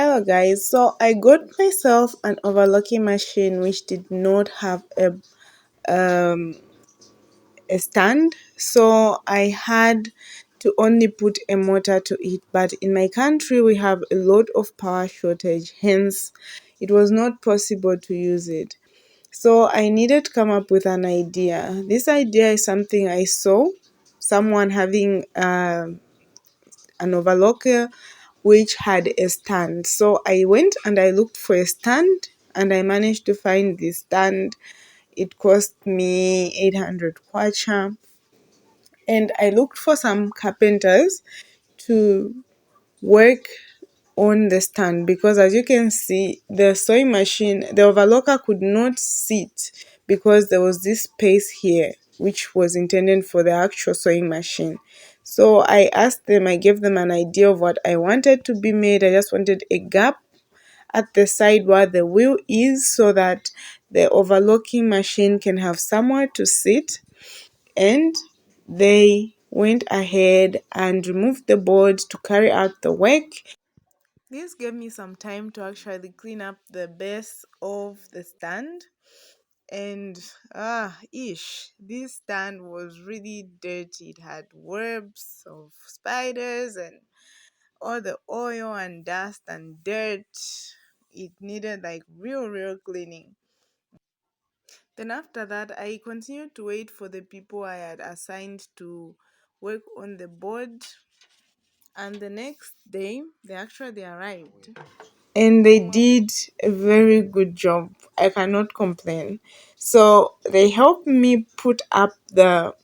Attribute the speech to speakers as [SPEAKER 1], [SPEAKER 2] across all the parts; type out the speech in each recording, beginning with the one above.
[SPEAKER 1] Hello guys, so I got myself an overlocking machine which did not have um, a stand, so I had to only put a motor to it. But in my country, we have a lot of power shortage, hence, it was not possible to use it. So I needed to come up with an idea. This idea is something I saw someone having an overlocker which had a stand. So I went and I looked for a stand and I managed to find this stand. It cost me 800 kwacha. And I looked for some carpenters to work on the stand because, as you can see, the sewing machine, the overlocker could not sit because there was this space here which was intended for the actual sewing machine. So I asked them, I gave them an idea of what I wanted to be made. I just wanted a gap at the side where the wheel is so that the overlocking machine can have somewhere to sit, and they went ahead and removed the board to carry out the work. This gave me some time to actually clean up the base of the stand. And this stand was really dirty. It had webs of spiders and all the oil and dust and dirt. It needed like real cleaning. Then after that, I continued to wait for the people I had assigned to work on the board. And the next day, they actually arrived. And they did a very good job. I cannot complain. So they helped me put up the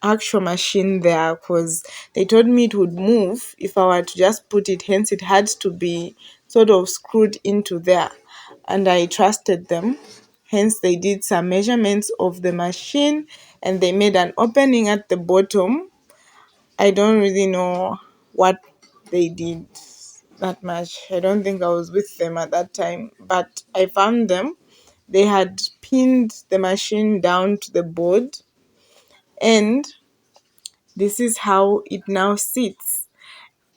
[SPEAKER 1] actual machine there because they told me it would move if I were to just put it, hence, it had to be sort of screwed into there. And I trusted them. Hence, they did some measurements of the machine and they made an opening at the bottom. I don't really know what they did that much. I don't think I was with them at that time, but I found them. They had pinned the machine down to the board, and this is how it now sits.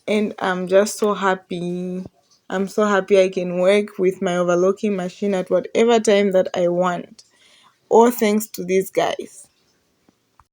[SPEAKER 1] And I'm just so happy. I'm so happy I can work with my overlocking machine at whatever time that I want. All thanks to these guys.